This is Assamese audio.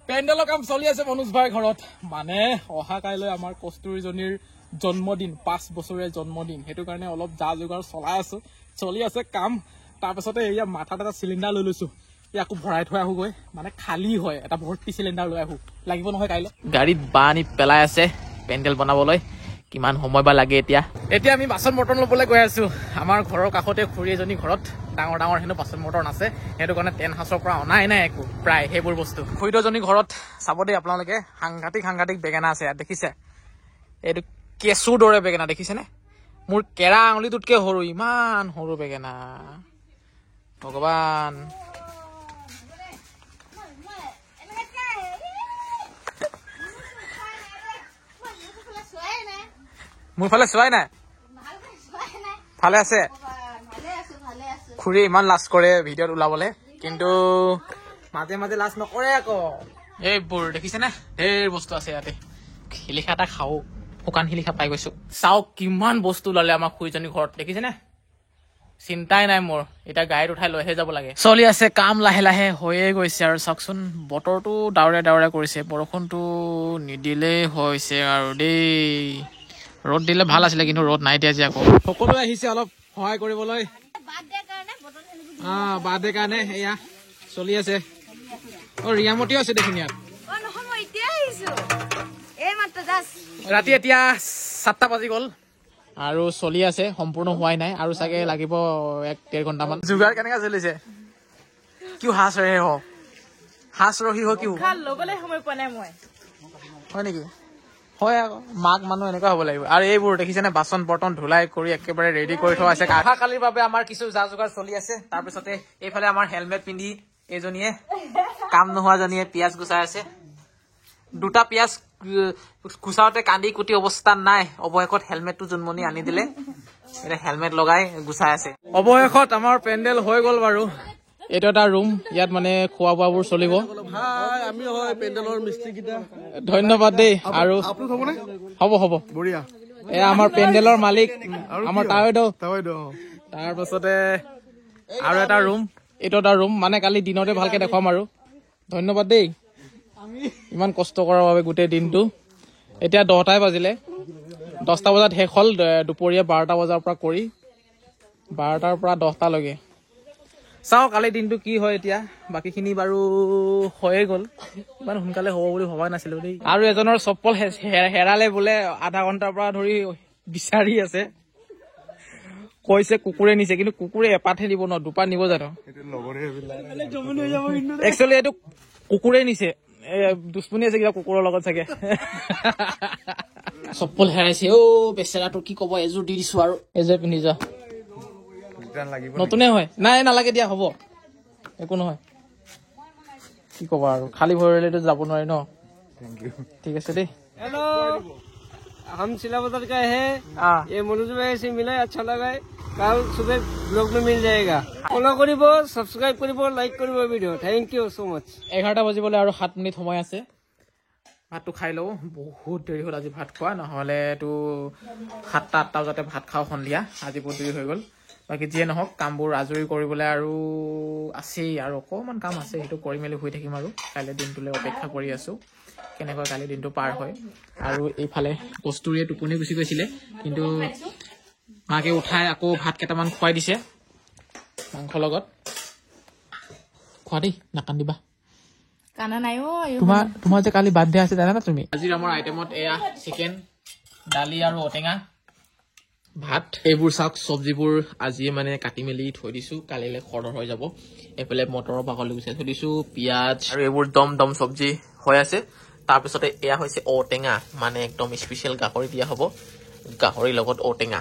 পেণ্ডেলৰ কাম চলি আছে মনোজ ভাইৰ ঘৰত মানে অহা কাইলৈ আমাৰ কস্তুৰীজনীৰ জন্মদিন 5 বছৰীয়া জন্মদিন সেইটো কাৰণে অলপ যা যোগাৰ চলাই আছো চলি আছে কাম তাৰপিছতে এয়া মাথাত এটা সিলিন্ডাৰ লৈ লৈছো ইয়াকো ভৰাই থৈ আহুগৈ মানে খালী হয় এটা ভৰ্তি সিলিন্ডাৰ লৈ আহু লাগিব নহয় কাইলৈ গাড়ীত বানি পেলাই আছে পেণ্ডেল বনাবলৈ কিমান সময় বা লাগে এতিয়া আমি বাচন বৰ্তন ল'বলৈ গৈ আছো আমাৰ ঘৰৰ কাষতে খুৰী এজনী ঘৰত ডাঙৰ ডাঙৰ হেনো বাচন বৰ্তন আছে সেইটো কাৰণে টেন হাউচৰ পৰা অনাই নাই একো প্ৰায় সেইবোৰ বস্তু খুৰীজনী ঘৰত চাব দেই আপোনালোকে সাংঘাতিক বেঙেনা আছে ইয়াত দেখিছে এইটো কেঁচুৰ দৰে বেঙেনা দেখিছেনে মোৰ কেৰা আঙুলিটোতকে সৰু ইমান সৰু বেঙেনা ভগৱান মোৰ ফালে চোৱাই নাই ভালে আছে খুৰী ইমান লাজ কৰে ভিডিঅ'ত ওলাবলে কিন্তু মাজে মাজে লাজ নকৰে আকৌ এইবোৰ দেখিছেনে ঢেৰ বস্তু আছে ইয়াতে শিলিখা এটা খাও শুকান শিলিখা পাই গৈছো চাওক কিমান বস্তু ওলালে আমাৰ খুৰীজনী ঘৰত দেখিছেনে চিন্তাই নাই মোৰ এতিয়া গাড়ীত উঠাই লৈহে যাব লাগে চলি আছে কাম লাহে লাহে হৈয়ে গৈছে আৰু চাওকচোন বতৰটো ডাৱৰীয়া কৰিছে বৰষুণটো নিদিলে হৈছে আৰু দেই ৰ'দ দিলে ভাল আছিলে কিন্তু ৰ'দ নাই দিয়া যে আকৌ সকলোৱে আহিছে অলপ সহায় কৰিবলৈ বাৰ্থডে কাৰণে এয়া চলি আছে ৰিয়ামতিও আছে দেখোন ইয়াত ৰাতি এতিয়া 7টা বাজি গ'ল আৰু চলি আছে সম্পূৰ্ণ হোৱাই নাই আৰু চাগে লাগিব 1-1.5 ঘণ্টামান যোগাৰ কেনেকা চলিছে কিয় হাঁচ ৰহি হয় কিয় হয় নেকি হয় আকৌ মাক মানুহ এনেকুৱা হ'ব লাগিব আৰু এইবোৰ দেখিছেনে বাচন বৰ্তন ধুলাই কৰি একেবাৰে ৰেডি কৰি থোৱা আছে অহা কালিৰ বাবে আমাৰ কিছু যা যোগাৰ চলি আছে তাৰপিছতে এইফালে আমাৰ হেলমেট পিন্ধি এইজনীয়ে কাম নোহোৱাজনীয়ে পিয়াজ গুচাই আছে দুটা পিয়াজ গুচাওঁতে কান্দি কুটি অৱস্থা নাই অৱশেষত হেলমেটটো জন্মনি আনি দিলে এতিয়া হেলমেট লগাই গুচাই আছে অৱশেষত আমাৰ পেণ্ডেল হৈ গ'ল বাৰু এইটো এটা ৰুম ইয়াত মানে খোৱা বোৱাবোৰ চলিব ধন্যবাদ দেই আৰু হ'ব বঢ়িয়া এয়া আমাৰ পেণ্ডেলৰ মালিক আমাৰ তাৱেদো তাৰপাছতে আৰু এটা ৰুম এইটো এটা ৰুম মানে কালি দিনতে ভালকে দেখুৱাম আৰু ধন্যবাদ দেই ইমান কষ্ট কৰাৰ বাবে গোটেই দিনটো এতিয়া 10টাই বাজিলে 10টা বজাত শেষ হ'ল দুপৰীয়া 12টা বজাৰ পৰা কৰি 12টাৰ পৰা 10টালৈকে চাও কালি দিনটো কি হয় এতিয়া বাকীখিনি বাৰু হৈয়ে গ'ল ইমান সোনকালে হ'ব বুলি ভবা নাছিলো দেই আৰু এজনৰ চপ্পল হেৰালে বোলে আধা ঘণ্টাৰ পৰা ধৰি বিচাৰি আছে কৈছে কুকুৰে নিছে কিন্তু কুকুৰে এপাতহে দিব ন দুপাত নিব জানো একচুৱেলি এইটো কুকুৰে নিছে দুশ্মনী আছে কিবা কুকুৰৰ লগত চাগে চপ্পল হেৰাইছে বেচেৰাটো কি কব এযোৰ দি দিছো আৰু এযোৰ পিন্ধি যা নতুনে হয় নাই নালাগে দিয়া হ'ব একো নহয় কি কবা আৰু খালী ভৰিলেতো যাব নোৱাৰি ন ঠিক আছে দেই हेलो हम सिला बाजार का है ये मनोज भाई से मिला अच्छा लगा कल सुबह ब्लॉग में मिल जाएगा फॉलो करिब सब्सक्राइब करिब लाइक करिब video thank you so much 11টা বাজিবলৈ আৰু 7 মিনিট সময় আছে ভাতটো খাই লও বহুত দেৰি হ'ল আজি ভাত খোৱা নহলে তো 7টা-8টা বজাতে ভাত খাও সন্ধিয়া আজি বহুত দেৰি হৈ গ'ল বাকি যিয়ে নহওক কামবোৰ আজৰি কৰিবলৈ আৰু আছেই আৰু অকমান কাম আছে সেইটো কৰি মেলি হৈ থাকিম আৰু কাইলৈ দিনটোলৈ অপেক্ষা কৰি আছো কেনেকৈ কালি দিনটো পাৰ হয় আৰু এইফালে কস্তুৰীয়ে টোপনি গুচি গৈছিলে কিন্তু মাকে উঠাই আকৌ ভাত কেইটামান খুৱাই দিছে মাংস লগত খোৱা দেই নাকান্দিবা কানা নাই তোমাৰ যে কালি বাৰ্থডে আছে জানা না তুমি আজিৰ আমাৰ আইটেমত এয়া চিকেন দালি আৰু অটেঙা ভাত এইবোৰ চাওক চব্জিবোৰ আজি মানে কাটি মেলি থৈ দিছো কালিলৈ খৰধৰ হৈ যাব এইফালে মটৰৰ বাকলি গুচাই থৈ দিছো পিয়াজ আৰু এইবোৰ দম চব্জি হৈ আছে তাৰপিছতে এয়া হৈছে ঔটেঙা মানে একদম স্পেচিয়েল গাহৰি দিয়া হ'ব গাহৰিৰ লগত ঔটেঙা